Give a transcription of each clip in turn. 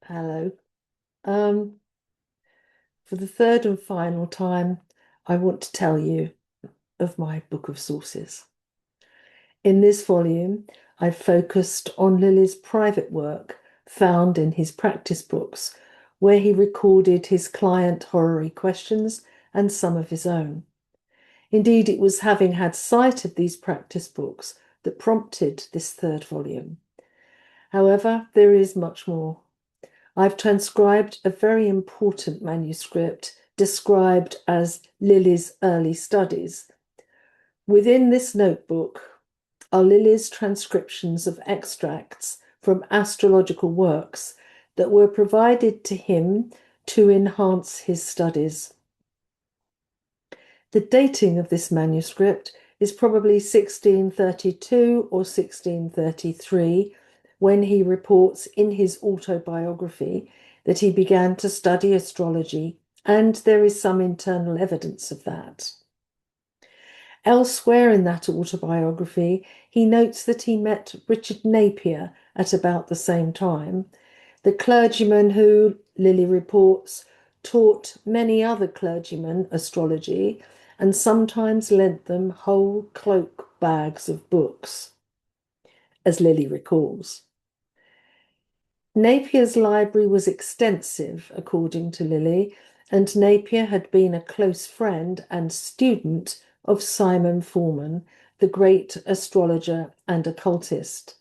Hello. Um, for the third and final time, I want to tell you of my book of sources. In this volume, I focused on Lilly's private work found in his practice books, where he recorded his client horary questions and some of his own. Indeed, it was having had sight of these practice books that prompted this third volume. However, there is much more. I've transcribed a very important manuscript described as Lilly's early studies. Within this notebook are Lilly's transcriptions of extracts from astrological works that were provided to him to enhance his studies. The dating of this manuscript is probably 1632 or 1633, when he reports in his autobiography that he began to study astrology, and there is some internal evidence of that. Elsewhere in that autobiography, he notes that he met Richard Napier at about the same time, the clergyman who, Lilly reports, taught many other clergymen astrology and sometimes lent them whole cloak bags of books, as Lilly recalls. Napier's library was extensive, according to Lilly, and Napier had been a close friend and student of Simon Forman, the great astrologer and occultist.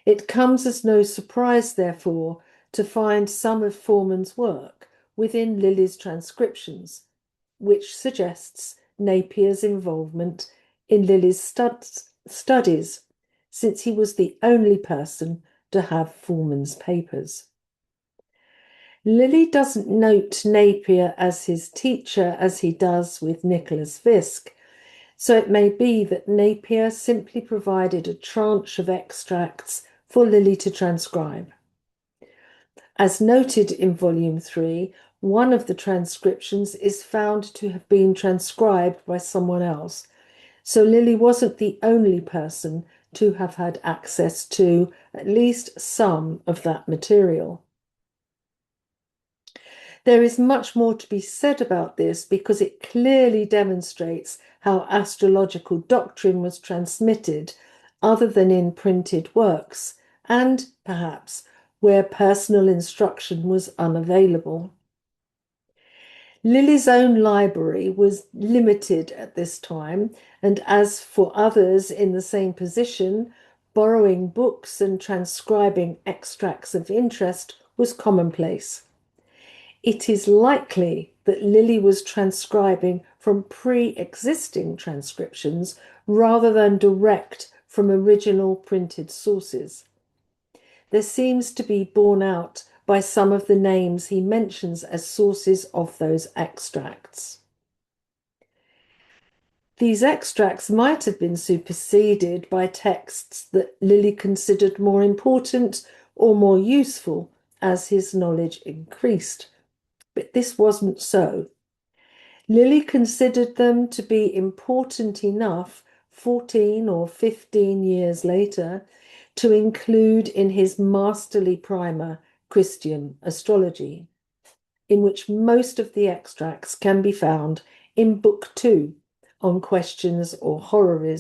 It comes as no surprise, therefore, to find some of Forman's work within Lilly's transcriptions, which suggests Napier's involvement in Lilly's studies, since he was the only person to have Forman's papers. Lilly doesn't note Napier as his teacher as he does with Nicholas Fisk, so it may be that Napier simply provided a tranche of extracts for Lilly to transcribe. As noted in Volume 3, one of the transcriptions is found to have been transcribed by someone else, so Lilly wasn't the only person to have had access to at least some of that material. There is much more to be said about this because it clearly demonstrates how astrological doctrine was transmitted other than in printed works, and perhaps where personal instruction was unavailable. Lilly's own library was limited at this time, and as for others in the same position, borrowing books and transcribing extracts of interest was commonplace. It is likely that Lilly was transcribing from pre-existing transcriptions rather than direct from original printed sources. There seems to be borne out by some of the names he mentions as sources of those extracts. These extracts might have been superseded by texts that Lilly considered more important or more useful as his knowledge increased. But this wasn't so. Lilly considered them to be important enough 14 or 15 years later to include in his masterly primer, Christian Astrology, in which most of the extracts can be found in Book 2 on questions or horary.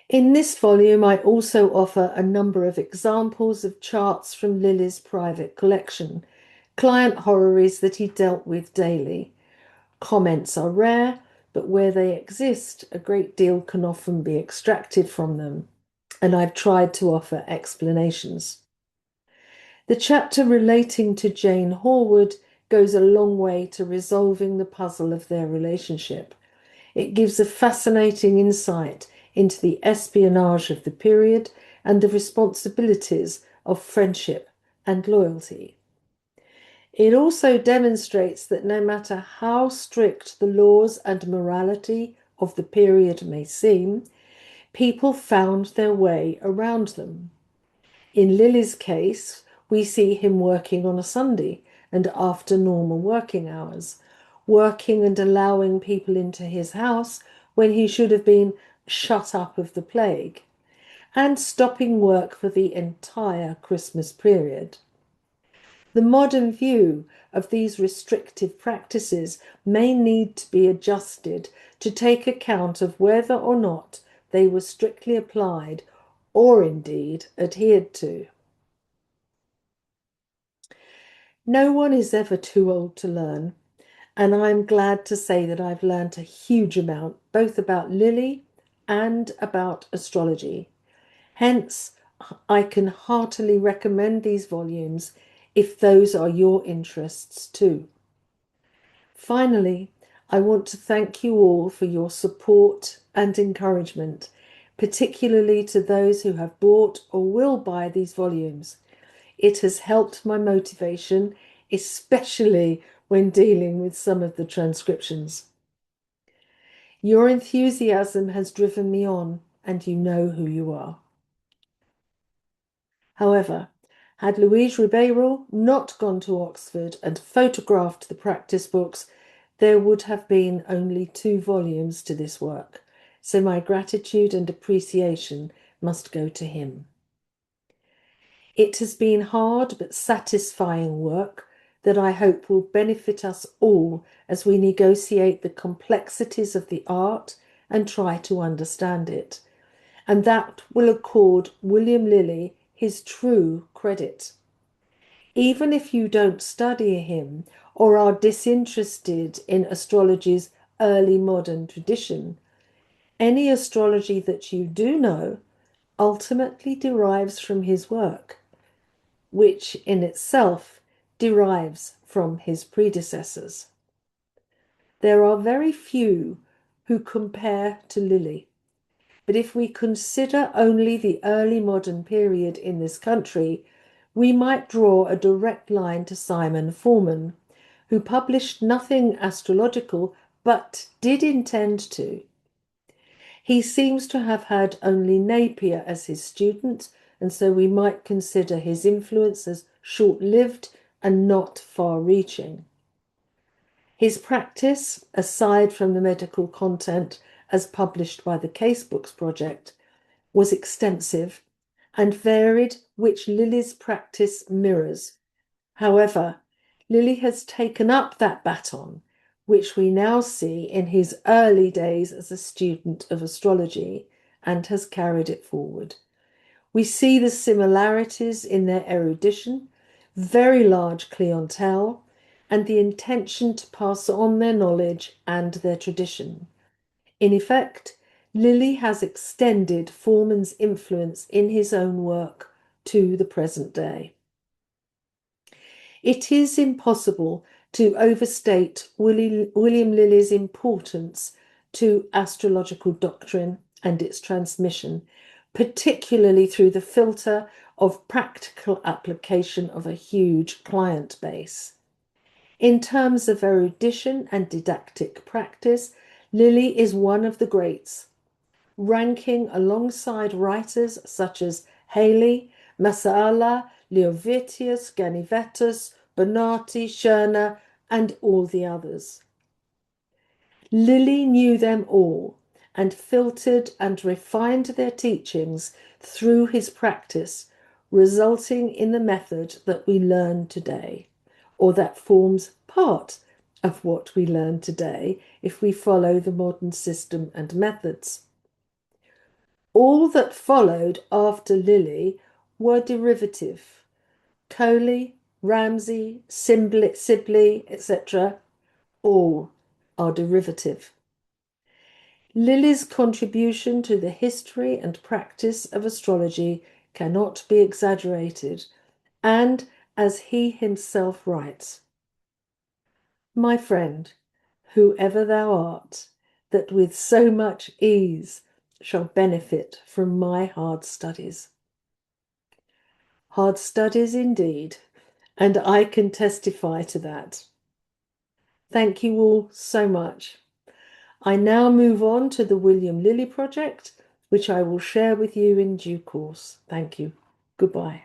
In this volume, I also offer a number of examples of charts from Lilly's private collection, client horary that he dealt with daily. Comments are rare, but where they exist, a great deal can often be extracted from them, and I've tried to offer explanations. The chapter relating to Jane Horwood goes a long way to resolving the puzzle of their relationship. It gives a fascinating insight into the espionage of the period and the responsibilities of friendship and loyalty. It also demonstrates that no matter how strict the laws and morality of the period may seem, people found their way around them. In Lilly's case, we see him working on a Sunday and after normal working hours, working and allowing people into his house when he should have been shut up of the plague. and stopping work for the entire Christmas period. The modern view of these restrictive practices may need to be adjusted to take account of whether or not they were strictly applied or indeed adhered to. No one is ever too old to learn, and I'm glad to say that I've learned a huge amount, both about Lilly and about astrology. Hence, I can heartily recommend these volumes if those are your interests too. Finally, I want to thank you all for your support and encouragement, particularly to those who have bought or will buy these volumes. It has helped my motivation, especially when dealing with some of the transcriptions. Your enthusiasm has driven me on, and you know who you are. However, had Louise Ribeiro not gone to Oxford and photographed the practice books, there would have been only 2 volumes to this work, so my gratitude and appreciation must go to him. It has been hard but satisfying work that I hope will benefit us all as we negotiate the complexities of the art and try to understand it, and that will accord William Lilly his true credit. Even if you don't study him or are disinterested in astrology's early modern tradition, any astrology that you do know ultimately derives from his work, which in itself derives from his predecessors. There are very few who compare to Lilly, but if we consider only the early modern period in this country, we might draw a direct line to Simon Forman, who published nothing astrological but did intend to. He seems to have had only Napier as his student, and so we might consider his influence as short-lived and not far-reaching. His practice, aside from the medical content as published by the Casebooks Project, was extensive and varied, which Lilly's practice mirrors. However, Lilly has taken up that baton, which we now see in his early days as a student of astrology, and has carried it forward. We see the similarities in their erudition, very large clientele, and the intention to pass on their knowledge and their tradition. In effect, Lilly has extended Forman's influence in his own work to the present day. It is impossible to overstate William Lilly's importance to astrological doctrine and its transmission, particularly through the filter of practical application of a huge client base. In terms of erudition and didactic practice, Lilly is one of the greats, ranking alongside writers such as Haley, Masala, Leovitius, Ganivetus, Bonatti, Schirner, and all the others. Lilly knew them all and filtered and refined their teachings through his practice, resulting in the method that we learn today, or that forms part of what we learn today if we follow the modern system and methods. All that followed after Lilly were derivative. Coley, Ramsay, Sibley, etc., all are derivative. Lilly's contribution to the history and practice of astrology cannot be exaggerated, and as he himself writes, "My friend, whoever thou art, that with so much ease shall benefit from my hard studies." Hard studies indeed, and I can testify to that. Thank you all so much. I now move on to the William Lilly project, which I will share with you in due course. Thank you. Goodbye.